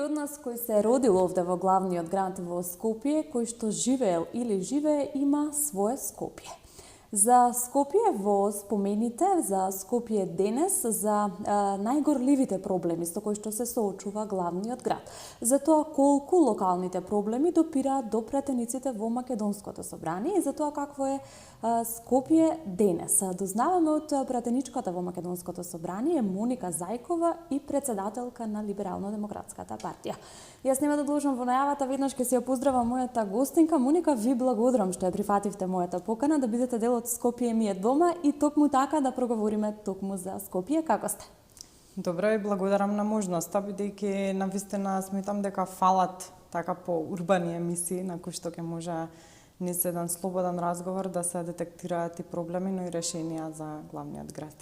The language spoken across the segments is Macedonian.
од нас кој се родил овде во главниот град во Скопје, кој што живеел или живее, има свое Скопје. За Скопје во спомените, за Скопје денес, за најгорливите проблеми со кои што се соочува главниот град. За тоа колку локалните проблеми допираат до пратениците во Македонското собрание и за тоа какво е Скопје денес. Дознаваме од пратеничката во Македонското собрание Моника Зајкова и председателка на Либерално-демократската партија. Јас нема да должам во најавата, веднаш ќе се ја поздравам мојата гостинка. Моника, ви благодарам што ја прифативте мојата покана да бидете дел од Скопје ми е дома и токму така да проговориме токму за Скопје. Како сте? Добро и благодарам на можноста, бидејќи навистина сметам дека фалат така по урбани емисии на кои што ќе може низ еден слободен разговор да се детектираат и проблеми, но и решенија за главниот град.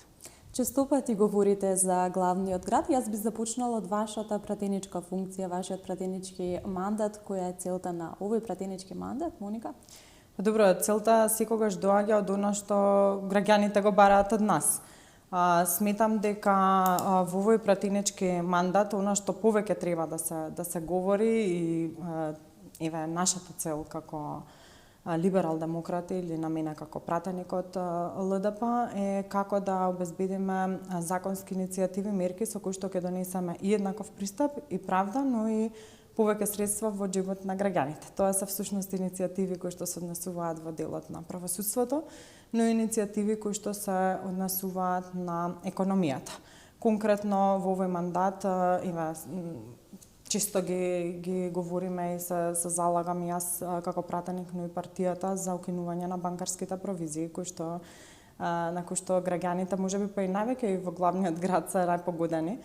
Често пати говорите за главниот град. Јас би започнала од вашата пратеничка функција, вашиот пратенички мандат. Која е целта на овој пратенички мандат, Моника? Добро, целта секогаш доаѓа од она што граѓаните го бараат од нас. Сметам дека во овој пратенички мандат она што повеќе треба да се говори и еве нашата цел како либерал-демократи или на мене како пратеник од ЛДП е како да обезбедиме законски иницијативи, мерки со кои што ќе донесеме и еднаков пристап и правда, но и повеќе средства во џебот на граѓаните. Тоа се всушност иницијативи кои што се однесуваат во делот на правосудството, но и иницијативи кои што се однесуваат на економијата. Конкретно во овој мандат често ги говориме и се залагам јас како пратеник, но и партијата за укинување на банкарските провизии на кои што граѓаните можеби па и највеќе и во главниот град се најпогодени.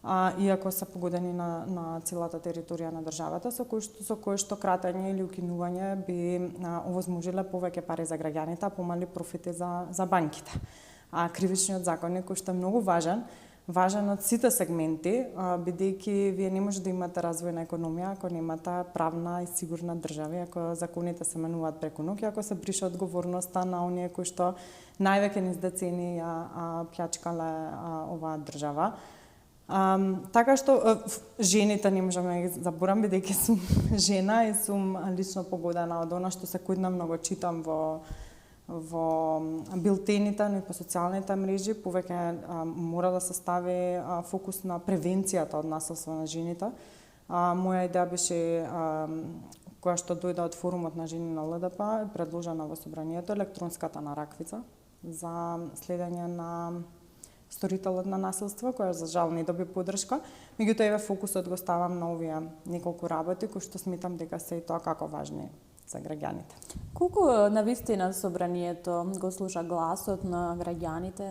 Иако се погодени на целата територија на државата, со кој што кратење или укинување би овозможиле повеќе пари за граѓаните, а помали профити за банките. Кривичниот законник, кој што е многу важен од сите сегменти, бидејќи вие не може да имате развојна економија ако немате правна и сигурна држава, ако законите се менуваат преку ноќ, ако се брише одговорноста на оние кои што највеќе низ децени ја плячкале оваа држава. Така што жените не можам да ги заборам, бидејќи сум жена и сум лично погодена од она што секојдневно го читам во билтените, но и по социјалните мрежи. Повеќе мора да се стави фокус на превенцијата од насилство на жените. Моја идеја беше, која што дојде од форумот на жени на ЛДП, предложена во собранието, електронската нараквица за следење на сторителот на насилство, која за жал не доби поддршка. Меѓутоа еве фокусот го ставам на овие неколку работи кои што сметам дека се и тоа како важни за граѓаните. Колку навистина собранието го слуша гласот на граѓаните,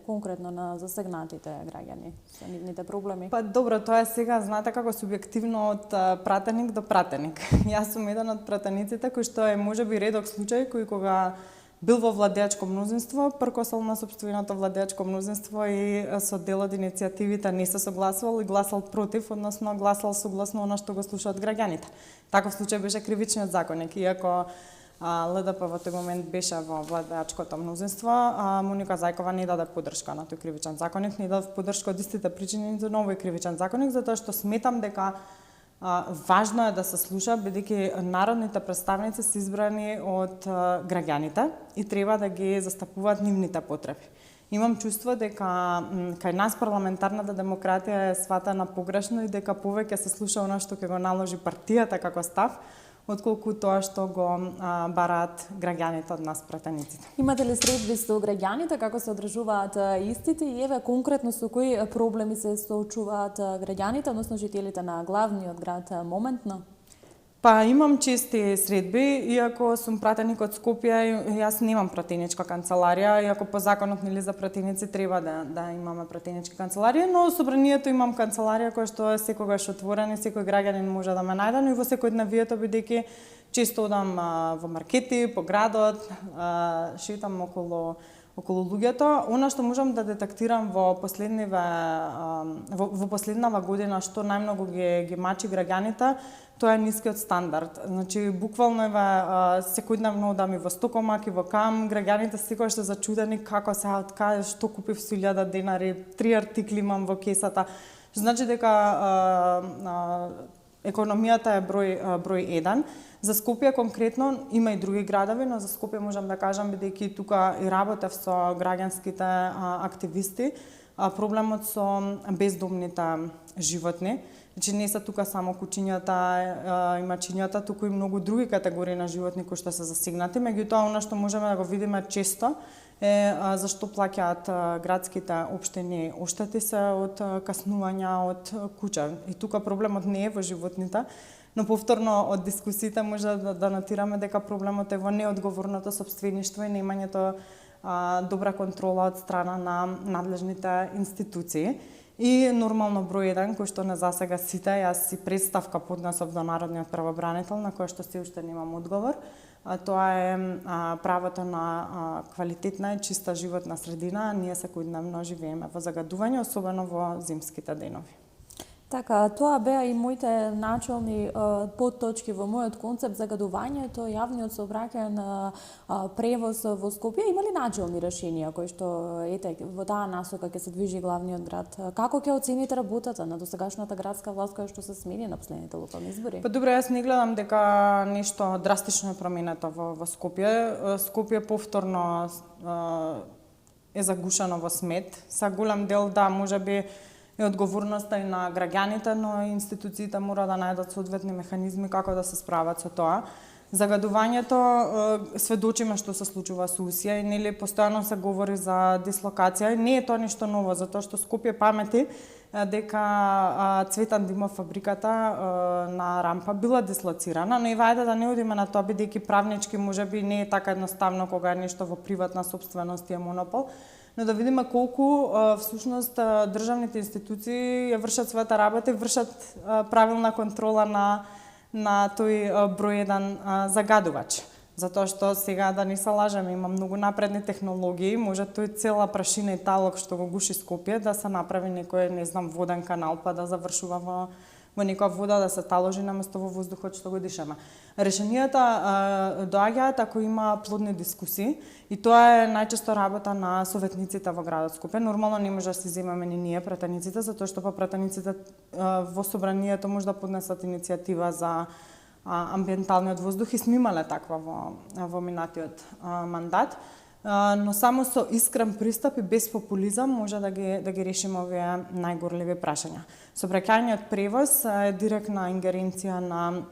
конкретно на засегнатите граѓани со нивните проблеми? Па добро, тоа е сега, знаете како субјективно од пратеник до пратеник. Јас сум еден од пратениците кој што е можеби редок случај кој кога бил во владеачко мнозинство, пркосал на сопственото владеачко мнозинство и со дел од иницијативите не се согласувал и гласал против, односно гласал согласно она што го слуша од граѓаните. Таков случај беше кривичниот законник, иако ЛДП во тој момент беше во владеачкото мнозинство, Моника Зајкова не даде поддршка на тој кривичен законник, не даде поддршка од истите причини за новој кривичен законник, затоа што сметам дека важно е да се слуша, бидејќи народните представници се избрани од граѓаните и треба да ги застапуваат нивните потреби. Имам чувство дека кај нас парламентарната демократија е сватена погрешно и дека повеќе се слуша она што ќе го наложи партијата како став, отколку тоа што го бараат граѓаните од нас пратениците. Имате ли средби со граѓаните, како се одржуваат истите и еве конкретно со кои проблеми се соочуваат граѓаните, односно жителите на главниот град моментно? Па имам чести средби, иако сум пратеник од Скопје, јас немам пратеничка канцеларија, иако по законот нели за пратеници треба да имаме пратенички канцеларија, но собранието имам канцеларија која што е секогаш отворена и секој граѓанин може да ме најде, но и во секојдневието бидејќи често одам во маркети, по градот, шетам околу луѓето. Она што можам да детектирам во последнава година што најмногу ги мачи граѓаните, тоа е нискиот стандард. Значи, буквално секојдневно одам и во Стокомак и во Кам, граѓаните секогаш се зачудени како од каде што купив со 1000 денари, 3 артикли имам во кесата. Значи дека економијата е број 1. За Скопје конкретно има и други градови, но за Скопје можам да кажам, бидејќи тука и работев со граѓанските активисти, проблемот со бездомните животни. Значи не се тука само кучињата и мачињата, туку и многу други категории на животни кои што се засегнати. Меѓутоа, она што можеме да го видиме често е зашто плаќаат градските општини оштети се од каснувања од куќа. И тука проблемот не е во животните, но повторно од дискусиите може да нотираме дека проблемот е во неодговорното сопствеништво и немањето добра контрола од страна на надлежните институции. И нормално број 1, кој што не засега сите, јас си представка поднесов до Народниот правобранител, на која што се уште немам одговор. Тоа е правото на квалитетна и чиста животна средина. Ние секојдневно живееме во загадување, особено во зимските денови. Така, тоа беа и моите начални подточки во мојот концепт загадувањето, јавниот сообраќајен превоз во Скопје. Има ли начални решенија кои што во таа насока ќе се движи главниот град? Како ќе оцените работата на досегашната градска власт која што се смени на последните локални избори? Па добро, јас не гледам дека нешто драстично е променето во Скопје. Скопје повторно е загушено во смет. Са голем дел, да, можеби и одговорноста и на граѓаните, но и институциите мора да најдат соодветни механизми како да се справат со тоа. Загадувањето сведочиме што се случува со Усија и нели постојано се говори за дислокација. Не е тоа ништо ново, затоа што Скопје памети дека Цветан Димов фабриката на Рампа била дислоцирана, но и вајде да не одиме на тоа, бидејќи правнички можеби не е така едноставно кога е нешто во приватна собственост и е монопол, но да видиме колку всушност државните институции ја вршат својата работа и вршат правилна контрола на тој број 1 загадувач. Затоа што сега да не се лажеме, има многу напредни технологии, може тој цела прашина и талок што го гуши Скопје да се направи некој, не знам, воден канал па да завршува во некоја вода, да се таложи наместо во воздухот што го дишаме. Решенијата доаѓаат ако има плодни дискусии и тоа е најчесто работа на советниците во градот Скопје. Нормално не може да се земеме ни ние пратениците, затоа што пратениците во собранието може да поднесат иницијатива за амбиенталниот воздух и сме имале таква во минатиот мандат. Но само со искрен пристап и без популизам може да ги решиме овие најгорливи прашања. Сообраќајниот превоз е директна ингеренција на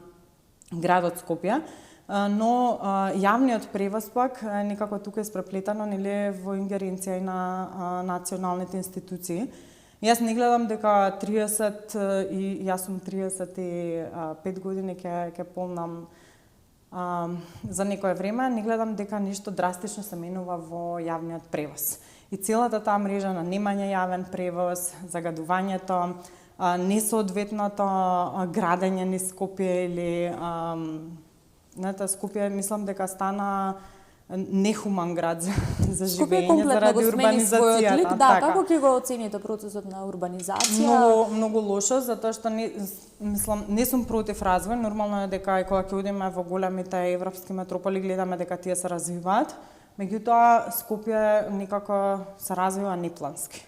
градот Скопје, но јавниот превоз пак некако тука е испреплетено нели во ингеренција и на националните институции. Јас не гледам дека 30 и јас сум 35 години ќе полнам за некое време, не гледам дека нешто драстично се менува во јавниот превоз. И целата таа мрежа на немање јавен превоз, загадувањето, несоодветното градење низ Скопје или Скопје мислам дека стана нехуман град за живење заради урбанизацијата. Да, како ќе го оцените процесот на урбанизација? Многу лошо, затоа што не сум против развој. Нормално е дека кога ќе одиме во големите европски метрополи гледаме дека тие се развиваат. Меѓутоа Скопје некако се развива неплански.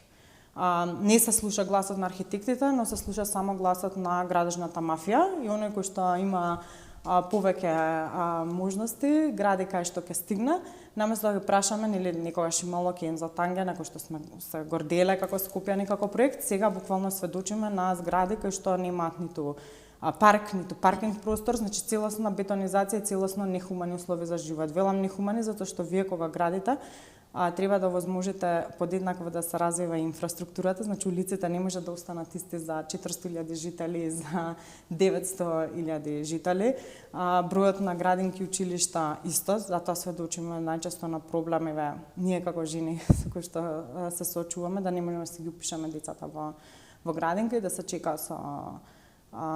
Не се слуша гласот на архитектите, но се слуша само гласот на градежната мафија и оној кој што има повеќе можности, гради кај што ќе стигне, наместо да ги прашаме, нели некогаш имало Кензо Тангена, кој што сме се горделе како Скопјани како проект, сега буквално сведочиме на згради кои што немаат ниту парк, ниту паркинг простор, значи целосна бетонизација, целосно нехумани услови за живот. Велам нехумани затоа што вие кога градите треба да возможите подеднакво да се развива инфраструктурата, значи улиците не може да останат исти за 400.000 жители и за 900.000 жители. Бројот на градинки и училишта исто, затоа сведочиме најчесто на проблеми ние како жени со кои што се соочуваме, да не можеме да си ги упишеме децата во градинка и да се чека со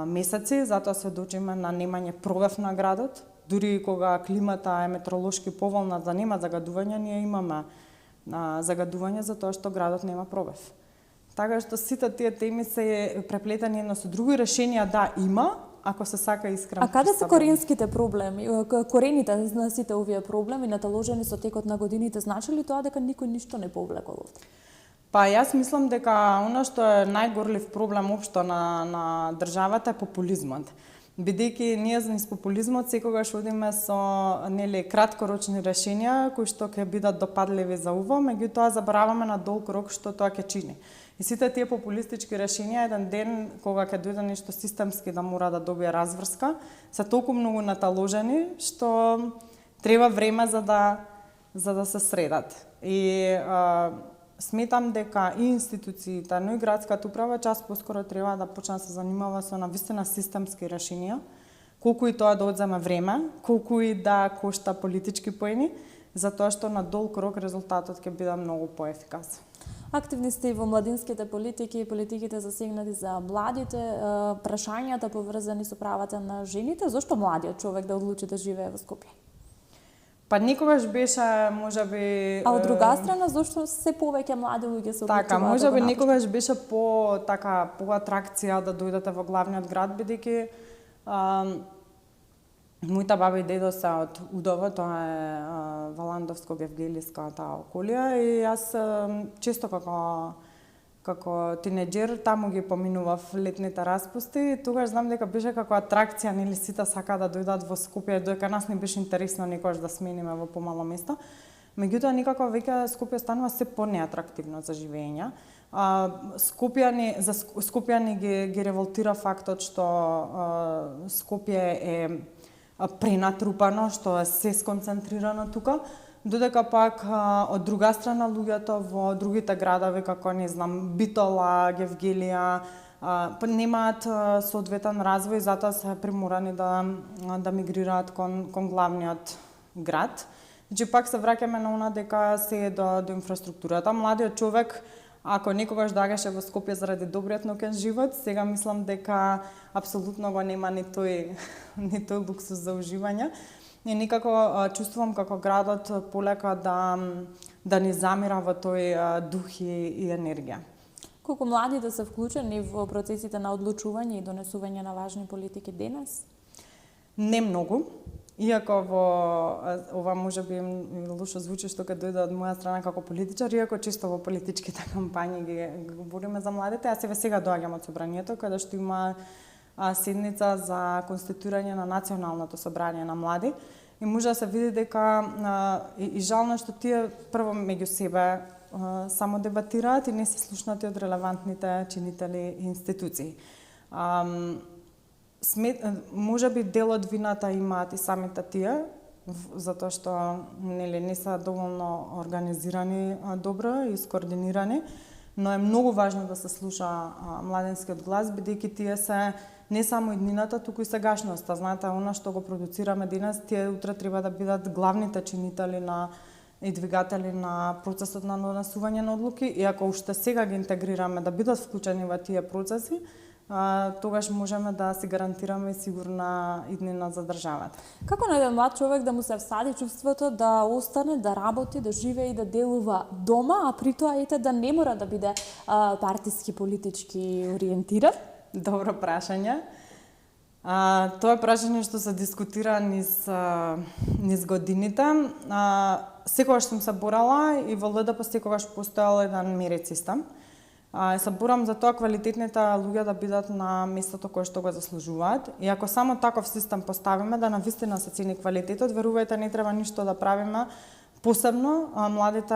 месеци, затоа сведочиме на немање пробив на градот. Дури кога климата е метеоролошки поволна да нема загадување, ние имаме загадување затоа што градот нема пробив. Така што сите тие теми се преплетени едно со друго, решенија да има, ако се сака искрено. А каде се коренските проблеми? Корените на сите овие проблеми наталожени со текот на годините, значи ли тоа дека никој ништо не повлекол? Па јас мислам дека она што е најгорлив проблем општо на државата е популизмот. Бидејќи ние низ популизмот секогаш одиме со краткорочни решенија кои што ќе бидат допадливи за уво, меѓутоа забораваме на долг рок што тоа ќе чини. И сите тие популистички решенија еден ден кога ќе дојде нешто системски да мора да добие разврска, се толку многу наталожени што треба време за да се средат. И сметам дека и институциите, но и градската управа час поскоро треба да почне да се занимава со навистина системски решенија, колку и тоа да одземе време, колку и да кошта политички поени, затоа што на долг рок резултатот ќе биде многу поефикасен. Активни сте и во младинските политики и политиките засегнати за младите, прашањата поврзани со правата на жените. Зошто младиот човек да одлучи да живее во Скопје? Па никогаш беше, можеби... А од друга страна, зошто се повеќе млади луѓе се одлучуваат? Така, можеби никогаш беше по атракција да дојдете во главниот град, бидејќи мојта баба и дедо се од Удово, тоа е Валандовско-Гевгелиска таа околија, и јас често како тинеџер таму ги поминував летните распусти, и тогаш знам дека беше како атракција, нели сите сака да дојдат во Скопје, дека нас не беше интересно никогаш да смениме во помало место. Меѓутоа некако веќе Скопје станува се понеатрактивно за живење. Скопјани ги револтира фактот што Скопје е пренатрупано, што е се сконцентрирано тука, додека пак од друга страна луѓето во другите градови како не знам Битола, Гевгелија немаат соодветен развој, затоа се приморани да мигрираат кон главниот град. Значи пак се враќаме на она дека се е до инфраструктурата. Младиот човек ако некогаш доаѓаше во Скопје заради добриот ноќен живот, сега мислам дека апсолутно го нема ни тој луксус за уживање. И некако чувствувам како градот полека да ни замира во тој дух и енергија. Колку младите се вклучени во процесите на одлучување и донесување на важни политики денес? Не многу. Иако ова можеби лошо звучи што ќе дојде од моја страна како политичар, иако често во политичките кампањи ги говориме за младите, јас сега доаѓам од собранието каде што има седница за конституирање на националното собрание на млади, и може да се види дека и жално што тие прво меѓу себе само дебатираат и не се слушнати од релевантните чинители и институции. Можеби дел од вината имаат и самите тие, затоа што не се доволно организирани добро и скоординирани, но е многу важно да се слуша младинскиот глас, бидејќи тие се не само иднината, туку и сегашноста. Знаете, она што го продуцираме денес, тие утре треба да бидат главните чинители и двигатели на процесот на донесување на одлуки, и ако уште сега ги интегрираме да бидат вклучени во тие процеси, тогаш можеме да си гарантираме сигурна иднина за државата. Како на еден млад човек да му се всади чувството да остане, да работи, да живее и да делува дома, а при тоа ете да не мора да биде партиски, политички ориентиран? Добро прашање. Тоа е прашање што се дискутира низ годините. Секогаш сум се борала и во ЛДП секогаш постоел еден мерит систем. Се борам за тоа квалитетните луѓе да бидат на местото кое што го заслужуваат. И ако само таков систем поставиме да навистина се цени квалитетот, верувајте, не треба ништо да правиме посебно, младите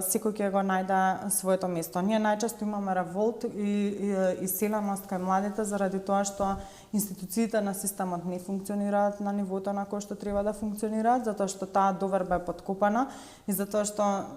секој ќе го најде своето место. Ние најчесто имаме револт и иселеност кај младите заради тоа што институциите на системот не функционираат на нивото на кое што треба да функционираат, затоа што таа доверба е подкопана и затоа што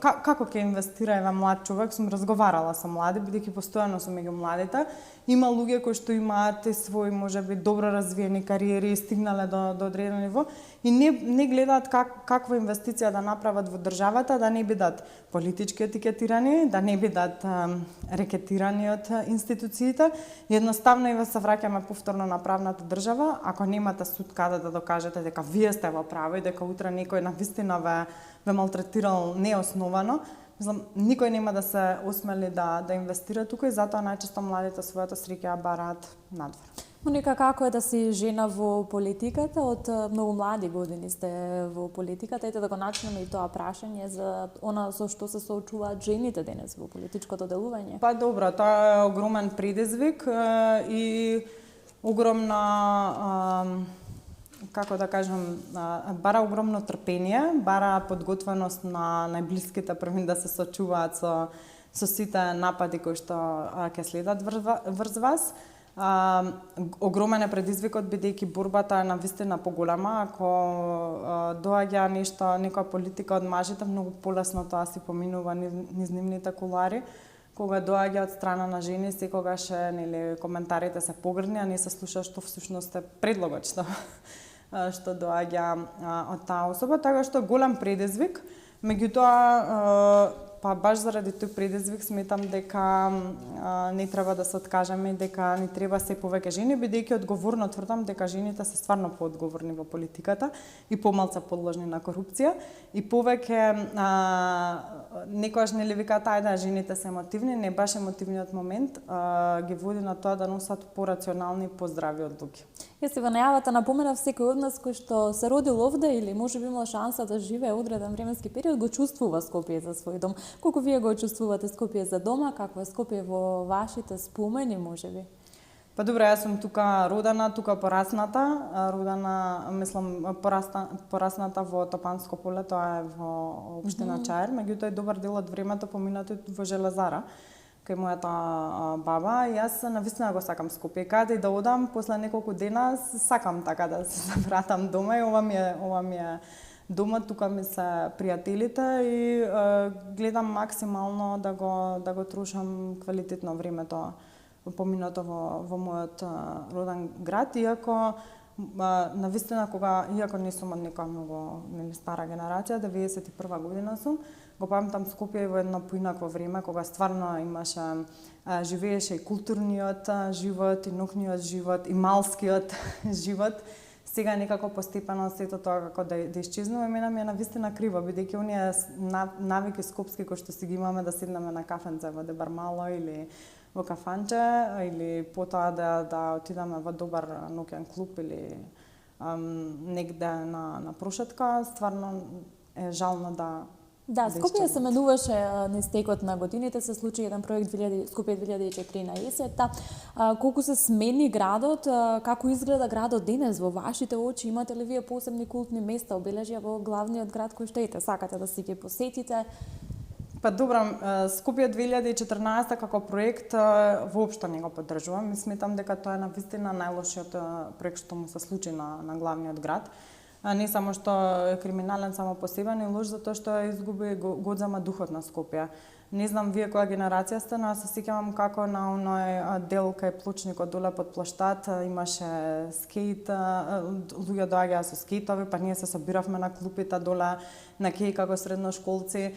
како ќе инвестира еден млад човек. Сум разговарала со млади, бидејќи постојано сум меѓу младите. Има луѓе кои што имаат своји можеби добро развиени кариери и стигнале до одредено ниво и не гледаат каква инвестиција да направат во државата, да не бидат политички етикетирани, да не бидат рекетирани од институциите. Едноставно и се враќаме повторно на правната држава. Ако немате суд каде да докажете дека вие сте во право и дека утре некој навистина ве малтретирал неосновано, мислам, никој нема да се осмели да инвестира тука и затоа најчесто младите својата среќа бараат надвор. Моника, како е да си жена во политиката? Од многу млади години сте во политиката. Ете да го начнеме и тоа прашање за она со што се соочуваат жените денес во политичкото делување. Па добро, тоа е огромен предизвик и огромна како да кажам, бара огромно трпение, бара подготвеност на најблиските први да се сочуваат со сите напади кои што ќе следат врз вас. Огромен е предизвикот, бидејќи борбата е навистина поголема. Ако доаѓа некоја политика од мажите, многу полесно тоа си поминува низ нивните кулари. Кога доаѓа од страна на жени, секогаш коментарите се погрдни, а не се слуша што всушност е предлогот што доаѓа од таа особа, така што голем предизвик. Меѓутоа, па баш заради тој предизвик сметам дека не треба да се откажеме, дека ни треба се повеќе жени, бидејќи одговорно тврдам дека жените се стварно поодговорни во политиката и помалку подложни на корупција и повеќе некојаш нели викаат ајде жените се емотивни, не баш емотивниот момент ги води на тоа да носат порационални и поздрави одлуки. Јас во најавата напоменав секој од нас кој што се родил овде или можеби имал шанса да живее одреден временски период го чувствува Скопје за свој дом. Колку вие го чувствувате Скопје за дома, какво е Скопје во вашите спомени можеби? Па добро, јас сум тука родена, тука порасната, порасната во Топанско поле, тоа е во општина Чаир, меѓутоа добар дел од времето поминато во Железара кај мојата баба. Јас навистина го сакам Скопје. Каде и да одам, после неколку дена сакам така да се вратам дома и ова ми е дома, тука ми се пријателите и гледам максимално да го трошам квалитетно времето поминато во мојот роден град, иако навистина иако не сум од некоја многу стара генерација, 91 година сум, го памтам Скопје во едно поинакво време, кога стварно живееше и културниот живот, и ноќниот живот, и малскиот живот. Сега некако постепено сето тоа како да исчезнува, мене ми е навистина криво, бидејќи оние навики скопски кои што си ги имаме да седнеме на кафенце во Дебармало или во кафанче, или потоа да отидеме во добар ноќен клуб или негде на прошетка, стварно е жално да Скопје се менуваше низ текот на годините, се случи еден проект Скопје 2014. Колку се смени градот, како изгледа градот денес во вашите очи? Имате ли вие посебни култни места, обележја во главниот град кои што сакате да си ги посетите? Па добро, Скопје 2014 како проект воопшто не го поддржувам. Сметам дека тоа е навистина најлошиот проект што му се случи на главниот град. Не само што е криминален само по себе, но и лош затоа што изгуби годзама духот на Скопје. Не знам вие која генерација сте, но се сеќавам како на оној дел кај Плочникот доле под плоштад имаше скејт, луѓе доаѓаа со скејтови, па ние се собиравме на клупите доле на кеј како средношколци.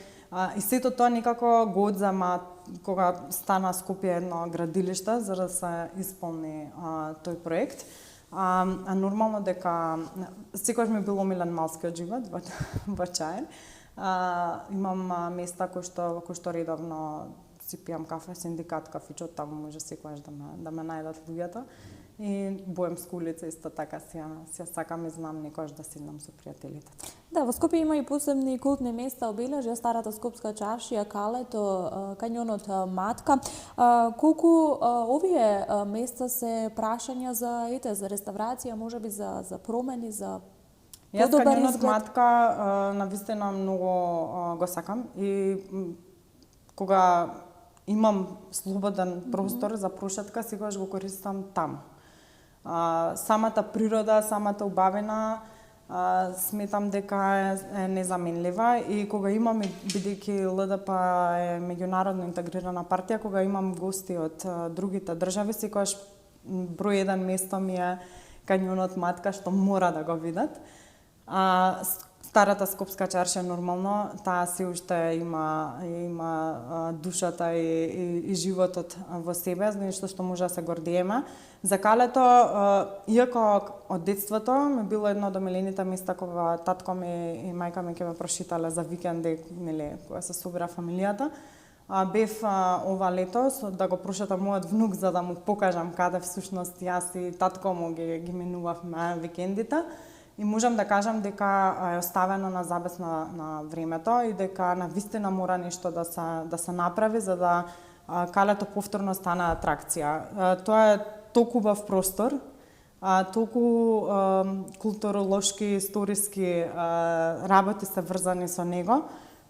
И сето тоа некако годзама кога стана Скопје едно градилиште за да се исполни тој проект. Нормално дека секогаш ми било омилен малскиот живот во Чаир. Имам места кои што редовно си пијам кафе, синдикат кафичот, таму може секогаш да ме најдат луѓето. И Боемска улица исто така си ја сакам и знам некогаш да седнам со пријателите. Да, во Скопје има и посебни култни места, обележја старата скопска чаршија, Калето, кањонот Матка. Колку овие места се прашања за реставрација, можеби за промени, за подобар изглед? Јас кањонот Матка навистина многу го сакам и кога имам слободен простор за прошетка, секогаш го користам таму. Самата природа, самата убавина, сметам дека е незаменлива и кога имам, бидејќи ЛДП е меѓународно интегрирана партија, кога имам гости од другите држави, секогаш број еден место ми е кањонот Матка, што мора да го видат. Старата скопска чаршија нормално, таа се уште има душата и животот во себе, нешто што може да се гордиеме. За Калето, иако од детството ми било едно од омилените места кога татко ми и мајка ми ќе ме прошитале за викенди, кога се собира фамилијата, Бев ова лето да го прошетам мојот внук за да му покажам каде всушност јас и татко му ги минувавме викендите. И можам да кажам дека е оставено на забес на времето и дека навистина мора нешто да се направи за да калето повторно стане атракција. Тоа е толку убав простор, толку културолошки, историски работи се врзани со него,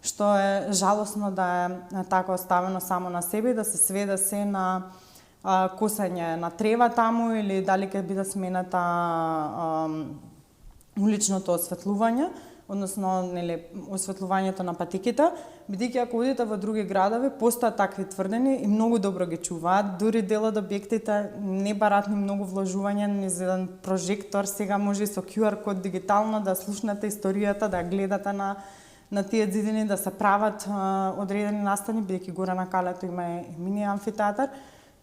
што е жалосно да е така оставено само на себе и да се сведе се на косење на трева таму или дали ќе биде смената уличното осветлување, односно осветлувањето на патиките, бидејќи ако одите во други градови, постојат такви тврдини и многу добро ги чуваат. Дури дел од објектите не бараат ни многу вложување, ни за еден прожектор, сега може и со QR код дигитално да слушнете историјата, да гледате на тие зидини, да се прават одредени настани, бидејќи горе на калето има и мини амфитеатар.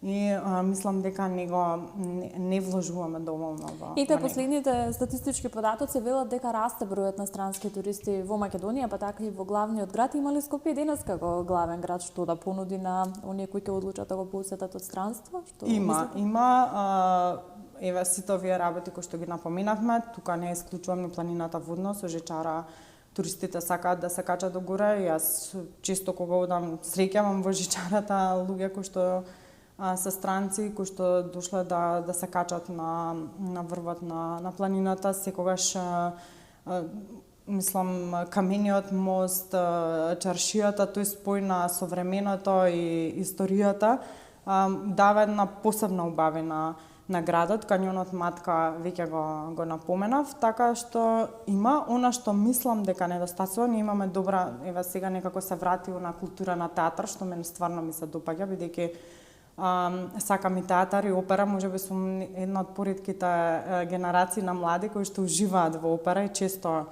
И мислам дека не вложуваме доволно во И последните статистички податоци велат дека расте бројот на странски туристи во Македонија, па така и во главниот град. Има ли Скопје денес како главен град што да понуди на оние кои ќе одлучат да го посетат од странство? Има еве сите овие работи кои што ги напоменавме, тука не исклучувам ни планината Водно со Жичара. Туристите сакаат да се качат до горе. Јас често кога одам среќавам во Жичарата луѓе кои што се странци кои што дошле да се качат на врвот на планината. Секогаш мислам камениот мост, чаршијата, тој спој на современото и историјата дава една посебна убавина на градот. Кањонот Матка веќе го напоменав, така што има она што мислам дека недостасува. Ние имаме добра, еве сега некако се вратил на култура на театар, што мене стварно ми се допаѓа, бидејќи сакам и театар и опера, можеби сум една од поретките генерации на млади кои што уживаат во опера и често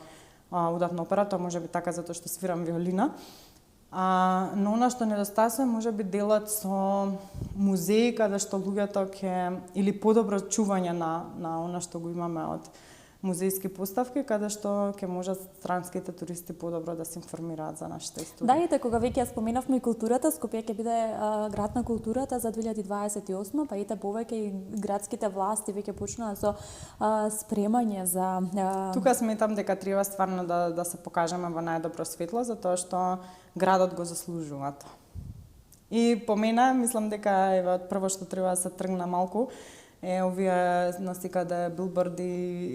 одат на опера, тоа можеби така затоа што свирам виолина. Но она што недостасува можеби делот со музеи каде што луѓето или подобро чување на она што го имаме од музејски поставки, каде што ќе можат странските туристи подобро да се информираат за нашите истории. Да, ете, кога веќе ја споменавме и културата, Скопје ќе биде град на културата за 2028, па ете повеќе и градските власти веќе почнаа со спремање за Тука сметам дека треба стварно да се покажеме во најдобро светло, затоа што градот го заслужува. И по мене, мислам дека еве од прво што треба да се тргне малку овие насекаде билборди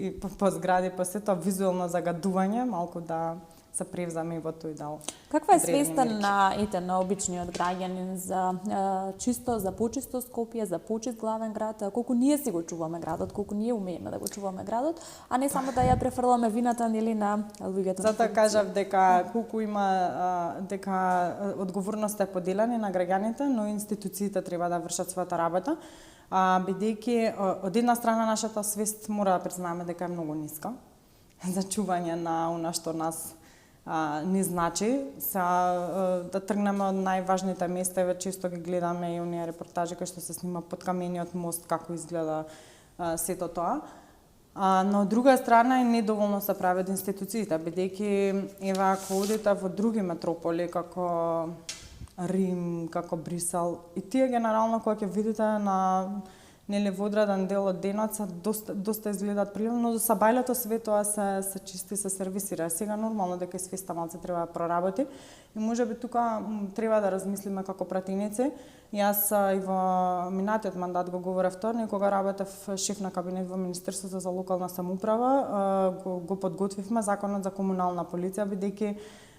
и по згради, по сето визуелно загадување, малку да се превземе и во тој дел. Каква е свеста на обичниот граѓанин за чисто, за почисто Скопје, за почист главен град, колку ние си го чуваме градот, колку ние умееме да го чуваме градот, а не само да ја префрламе вината нели на луѓето. Затоа кажав дека колку има дека одговорноста е поделена на граѓаните, но институциите треба да вршат својата работа. Бидејќи од една страна нашата свест мора да признаеме дека е многу ниска за чување на она што нас не значи. Да тргнеме од најважните места, еве често ги гледаме и оние репортажи кои што се снима под камениот мост, како изгледа сето тоа. Но од друга страна и недоволно се прави од институциите, бидејќи еве ако одите во други метрополи како Рим, како Брисел, и тие генерално кога ќе видите на во одреден дел од денот доста изгледаат приливно, но за сабајлето све тоа се чисти, се сервисира. Сега нормално дека и свеста малце треба да проработи и можеби тука треба да размислиме како пратеници. Јас и во минатиот мандат го говорев тоа, кога работев шеф на кабинет во Министерството за локална самоуправа, го подготвивме законот за комунална полиција, бидејќи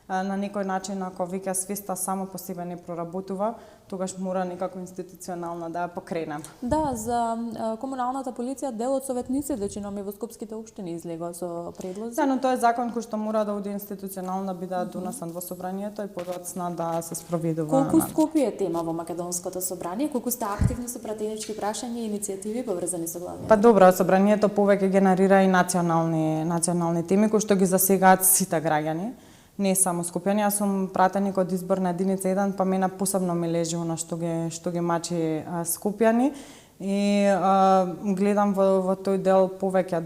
на некој начин, ако веќе свеста само по себе не проработува, тогаш мора некако институционално да ја покренем. Да, за комуналната полиција дел од советниците чиноми во скопските општини излегува со предлози. Да, но тоа е закон кој што мора да оди институционално да биде донесен во собранието и подоцна да се спроведува. Колку Скопје е тема во македонското собрание? Колку сте активни со пратенички прашања и иницијативи поврзани со главниот? Па добро, собранието повеќе генерира и национални теми кои што ги засегаат сите граѓани. Не само скопјани, јас сум пратеник од изборна единица 1, па мене посебно ми лежи она што ги мачи скопјани и гледам во тој дел повеќе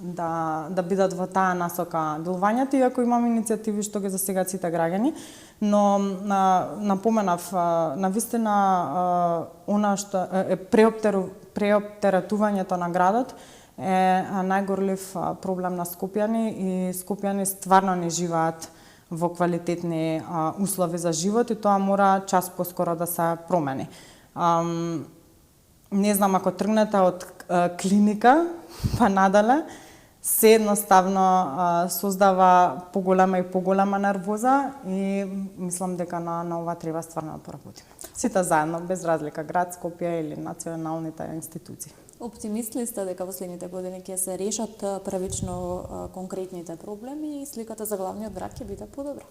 да бидат во таа насока делувањето, иако имам иницијативи што ги засегат сите граѓани, но напоменав, навистина она што е преоптеретувањето на градот е најгорлив проблем на скопјани и скопјани стварно не живеат во квалитетни услови за живот и тоа мора час поскоро да се промени. Не знам, ако тргнете од клиника па надале, се едноставно создава поголема и поголема нервоза и мислам дека на ова треба стварно да поработиме. Сите заедно, без разлика, град Скопје или националните институции. Оптимист ли сте дека во следните години ќе се решат првично конкретните проблеми и сликата за главниот град ќе биде подобра?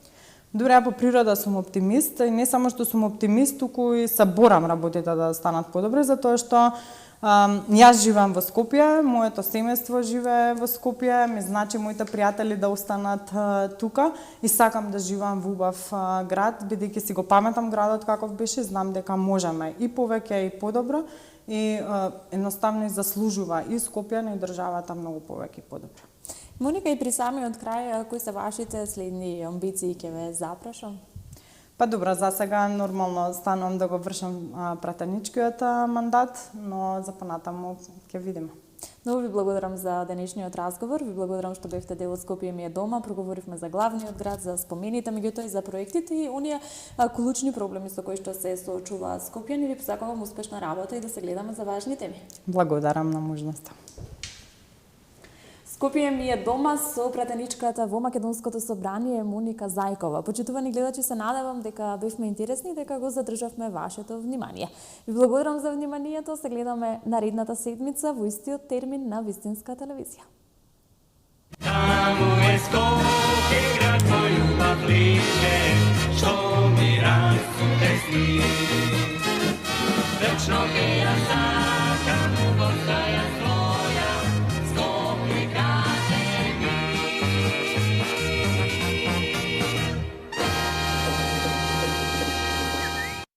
Добре, по природа сум оптимист и не само што сум оптимист, туку и се борам работите да станат подобри, затоа што јас живеам во Скопје, моето семејство живее во Скопје, ми значи моите пријатели да останат тука и сакам да живеам во убав град, бидејќи си го паметам градот каков беше, знам дека можеме и повеќе и подобро и едноставно и заслужува и Скопје и државата многу повеќе и подобро. Моника, и при самиот крај, кои се вашите следни амбиции, ќе ве запрашам? Па добро, за сега нормално станувам да го вршам пратеничкиот мандат, но за понатаму ќе видиме. Многу ви благодарам за денешниот разговор, ви благодарам што бевте дел од Скопје ми е дома, проговоривме за главниот град, за спомените, меѓутоа и за проектите и оние клучни проблеми со кои што се соочуваат скопјани. Ви посакувам успешна работа и да се гледаме за важни теми. Благодарам на можноста. Скопје ми е дома со пратеничката во Македонското собрание Моника Зајкова. Почитувани гледачи, се надевам дека бевме интересни и дека го задржавме вашето внимание. Ви благодарам за вниманието, се гледаме наредната седмица во истиот термин на Вистинска телевизија. Таму е Скопје, град мој убав лише, што ми расте сни. Вечно